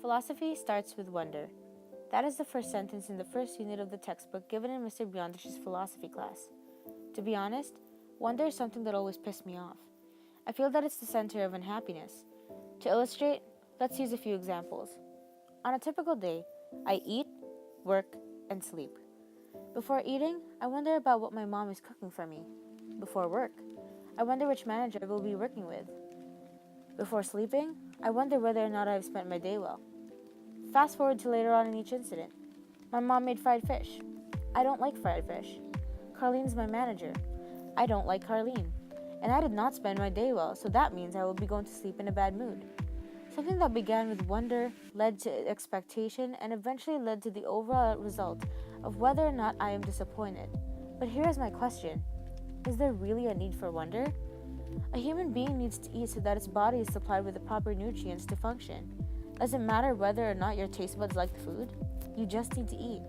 Philosophy starts with wonder. That is the first sentence in the first unit of the textbook given in Mr. Beyondish's philosophy class. To be honest, wonder is something that always pissed me off. I feel that it's the center of unhappiness. To illustrate, let's use a few examples. On a typical day, I eat, work, and sleep. Before eating, I wonder about what my mom is cooking for me. Before work, I wonder which manager I will be working with. Before sleeping, I wonder whether or not I've spent my day well. Fast forward to later on in each incident. My mom made fried fish. I don't like fried fish. Carlene's my manager. I don't like Carlene. And I did not spend my day well, so that means I will be going to sleep in a bad mood. Something that began with wonder led to expectation and eventually led to the overall result of whether or not I am disappointed. But here is my question. Is there really a need for wonder? A human being needs to eat so that its body is supplied with the proper nutrients to function. Does it matter whether or not your taste buds like the food? You just need to eat.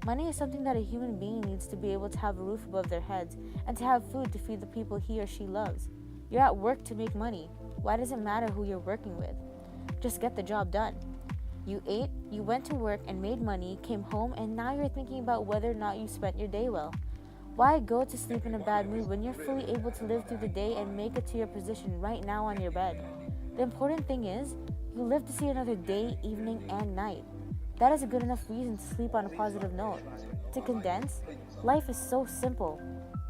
Money is something that a human being needs to be able to have a roof above their heads and to have food to feed the people he or she loves. You're at work to make money. Why does it matter who you're working with? Just get the job done. You ate, you went to work and made money, came home, and now you're thinking about whether or not you spent your day well. Why go to sleep in a bad mood when you're fully able to live through the day and make it to your position right now on your bed? The important thing is, you live to see another day, evening, and night. That is a good enough reason to sleep on a positive note. To condense, life is so simple.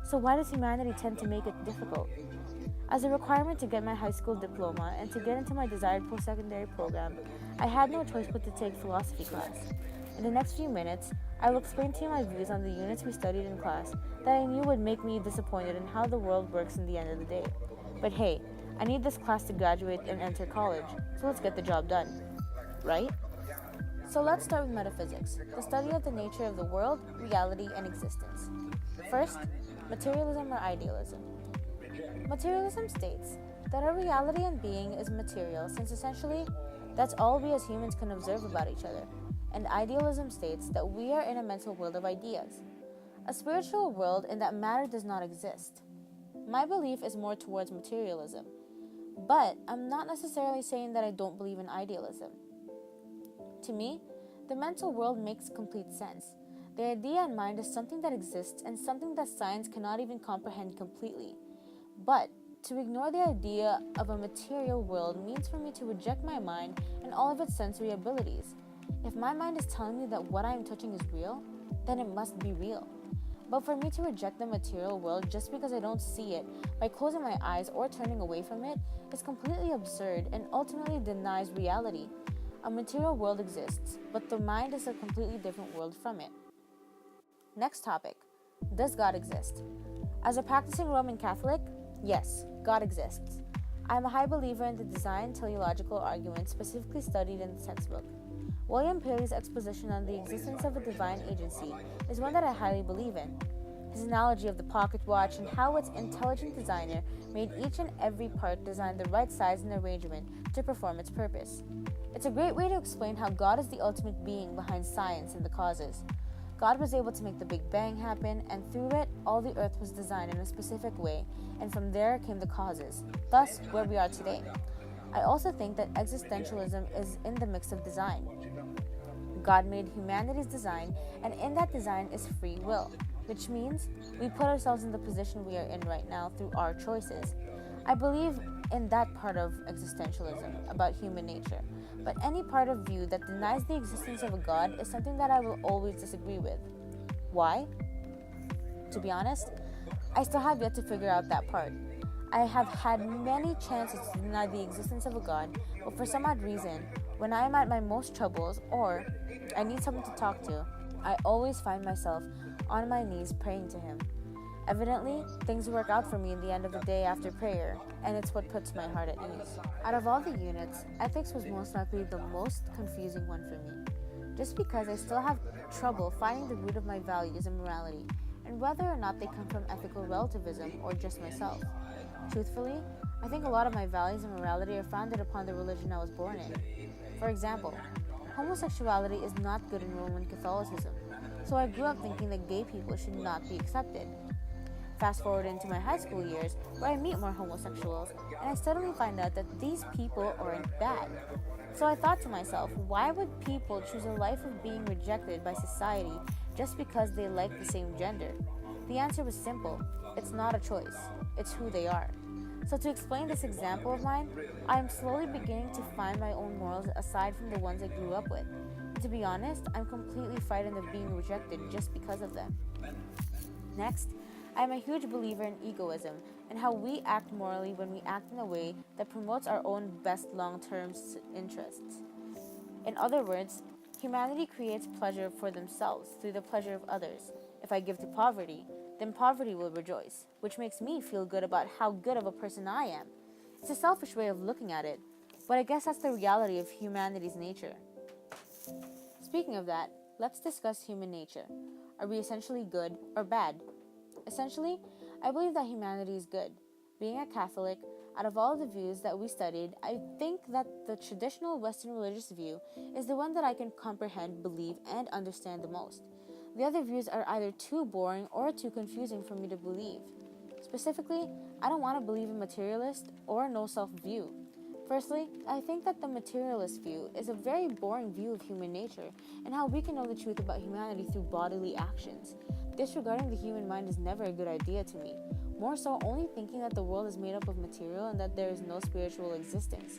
So why does humanity tend to make it difficult? As a requirement to get my high school diploma and to get into my desired post-secondary program, I had no choice but to take philosophy class. In the next few minutes, I will explain to you my views on the units we studied in class that I knew would make me disappointed in how the world works in the end of the day. But hey, I need this class to graduate and enter college, so let's get the job done. Right? So let's start with metaphysics, the study of the nature of the world, reality, and existence. First, materialism or idealism. Materialism states that our reality and being is material, since essentially that's all we as humans can observe about each other. And idealism states that we are in a mental world of ideas, a spiritual world in that matter does not exist. My belief is more towards materialism, but I'm not necessarily saying that I don't believe in idealism. To me, the mental world makes complete sense. The idea in mind is something that exists and something that science cannot even comprehend completely. But to ignore the idea of a material world means for me to reject my mind and all of its sensory abilities. If my mind is telling me that what I am touching is real, then it must be real. But for me to reject the material world just because I don't see it by closing my eyes or turning away from it is completely absurd and ultimately denies reality. A material world exists, but the mind is a completely different world from it. Next topic. Does God exist? As a practicing Roman Catholic, yes, God exists. I am a high believer in the design teleological argument specifically studied in the textbook. William Paley's exposition on the existence of a divine agency is one that I highly believe in. His analogy of the pocket watch and how its intelligent designer made each and every part designed the right size and arrangement to perform its purpose. It's a great way to explain how God is the ultimate being behind science and the causes. God was able to make the Big Bang happen, and through it, all the earth was designed in a specific way, and from there came the causes, thus where we are today. I also think that existentialism is in the mix of design. God made humanity's design, and in that design is free will, which means we put ourselves in the position we are in right now through our choices. I believe in that part of existentialism about human nature, but any part of view that denies the existence of a God is something that I will always disagree with. Why? To be honest, I still have yet to figure out that part. I have had many chances to deny the existence of a God, but for some odd reason, when I am at my most troubles or I need someone to talk to, I always find myself on my knees praying to Him. Evidently, things work out for me in the end of the day after prayer, and it's what puts my heart at ease. Out of all the units, ethics was most likely the most confusing one for me, just because I still have trouble finding the root of my values and morality, and whether or not they come from ethical relativism or just myself. Truthfully, I think a lot of my values and morality are founded upon the religion I was born in. For example, homosexuality is not good in Roman Catholicism, so I grew up thinking that gay people should not be accepted. Fast forward into my high school years, where I meet more homosexuals, and I suddenly find out that these people aren't bad. So I thought to myself, why would people choose a life of being rejected by society just because they like the same gender? The answer was simple. It's not a choice. It's who they are. So to explain this example of mine, I am slowly beginning to find my own morals aside from the ones I grew up with. And to be honest, I'm completely frightened of being rejected just because of them. Next, I am a huge believer in egoism and how we act morally when we act in a way that promotes our own best long-term interests. In other words, humanity creates pleasure for themselves through the pleasure of others. If I give to poverty, then poverty will rejoice, which makes me feel good about how good of a person I am. It's a selfish way of looking at it, but I guess that's the reality of humanity's nature. Speaking of that, let's discuss human nature. Are we essentially good or bad? Essentially, I believe that humanity is good. Being a Catholic, out of all the views that we studied, I think that the traditional Western religious view is the one that I can comprehend, believe, and understand the most. The other views are either too boring or too confusing for me to believe. Specifically, I don't want to believe in materialist or no-self view. Firstly, I think that the materialist view is a very boring view of human nature and how we can know the truth about humanity through bodily actions. Disregarding the human mind is never a good idea to me. More so, only thinking that the world is made up of material and that there is no spiritual existence.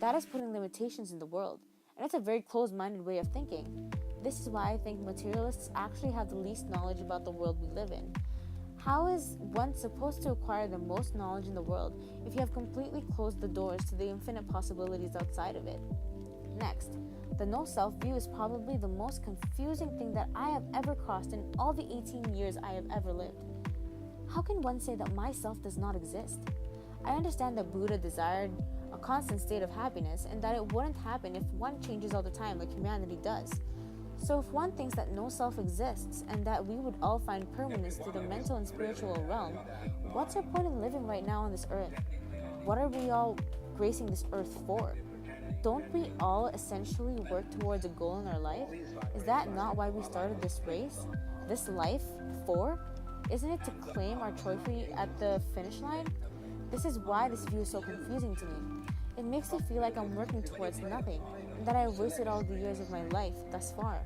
That is putting limitations in the world, and it's a very closed-minded way of thinking. This is why I think materialists actually have the least knowledge about the world we live in. How is one supposed to acquire the most knowledge in the world if you have completely closed the doors to the infinite possibilities outside of it? Next, the no-self view is probably the most confusing thing that I have ever crossed in all the 18 years I have ever lived. How can one say that myself does not exist? I understand that Buddha desired a constant state of happiness and that it wouldn't happen if one changes all the time like humanity does. So if one thinks that no self exists and that we would all find permanence through the mental and spiritual realm, what's our point in living right now on this earth? What are we all gracing this earth for? Don't we all essentially work towards a goal in our life? Is that not why we started this race? This life for? Isn't it to claim our trophy at the finish line? This is why this view is so confusing to me. It makes me feel like I'm working towards nothing, and that I have wasted all the years of my life thus far.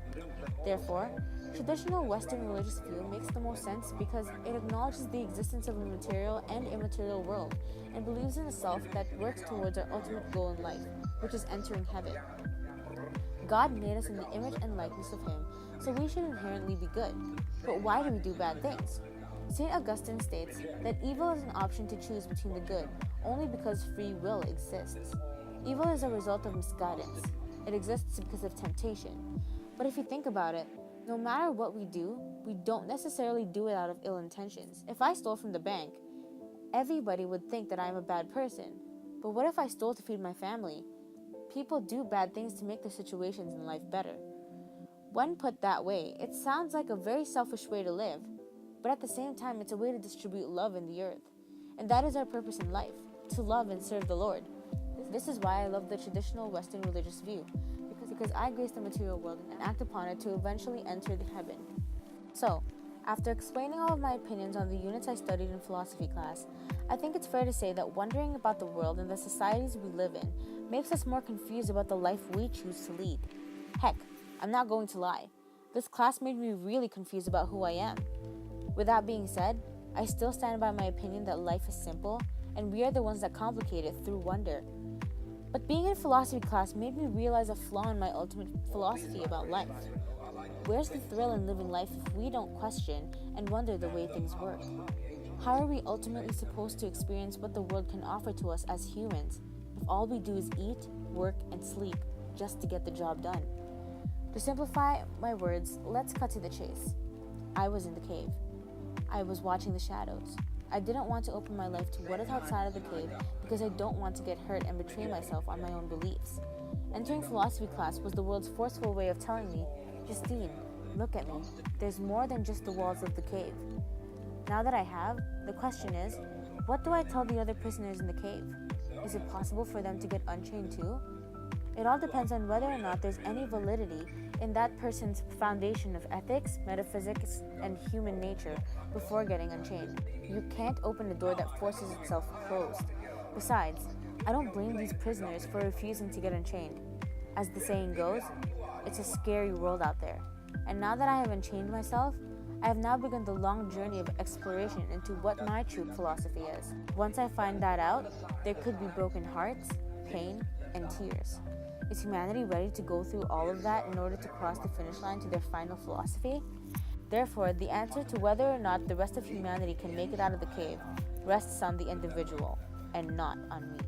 Therefore, traditional Western religious view makes the most sense because it acknowledges the existence of a material and immaterial world, and believes in a self that works towards our ultimate goal in life, which is entering heaven. God made us in the image and likeness of Him, so we should inherently be good. But why do we do bad things? St. Augustine states that evil is an option to choose between the good, only because free will exists. Evil is a result of misguidance. It exists because of temptation. But if you think about it, no matter what we do, we don't necessarily do it out of ill intentions. If I stole from the bank, everybody would think that I'm a bad person. But what if I stole to feed my family? People do bad things to make their situations in life better. When put that way, it sounds like a very selfish way to live, but at the same time, it's a way to distribute love in the earth. And that is our purpose in life, to love and serve the Lord. This is why I love the traditional Western religious view, because I grace the material world and act upon it to eventually enter the heaven. So, after explaining all of my opinions on the units I studied in philosophy class, I think it's fair to say that wondering about the world and the societies we live in makes us more confused about the life we choose to lead. Heck, I'm not going to lie. This class made me really confused about who I am. With that being said, I still stand by my opinion that life is simple, and we are the ones that complicate it through wonder. But being in philosophy class made me realize a flaw in my ultimate philosophy about life. Where's the thrill in living life if we don't question and wonder the way things work? How are we ultimately supposed to experience what the world can offer to us as humans if all we do is eat, work, and sleep just to get the job done? To simplify my words, let's cut to the chase. I was in the cave. I was watching the shadows. I didn't want to open my life to what is outside of the cave because I don't want to get hurt and betray myself on my own beliefs. Entering philosophy class was the world's forceful way of telling me, Justine, look at me. There's more than just the walls of the cave. Now that I have, the question is, what do I tell the other prisoners in the cave? Is it possible for them to get unchained too? It all depends on whether or not there's any validity in that person's foundation of ethics, metaphysics, and human nature before getting unchained. You can't open a door that forces itself closed. Besides, I don't blame these prisoners for refusing to get unchained. As the saying goes, it's a scary world out there. And now that I have unchained myself, I have now begun the long journey of exploration into what my true philosophy is. Once I find that out, there could be broken hearts, pain, and tears. Is humanity ready to go through all of that in order to cross the finish line to their final philosophy? Therefore, the answer to whether or not the rest of humanity can make it out of the cave rests on the individual and not on me.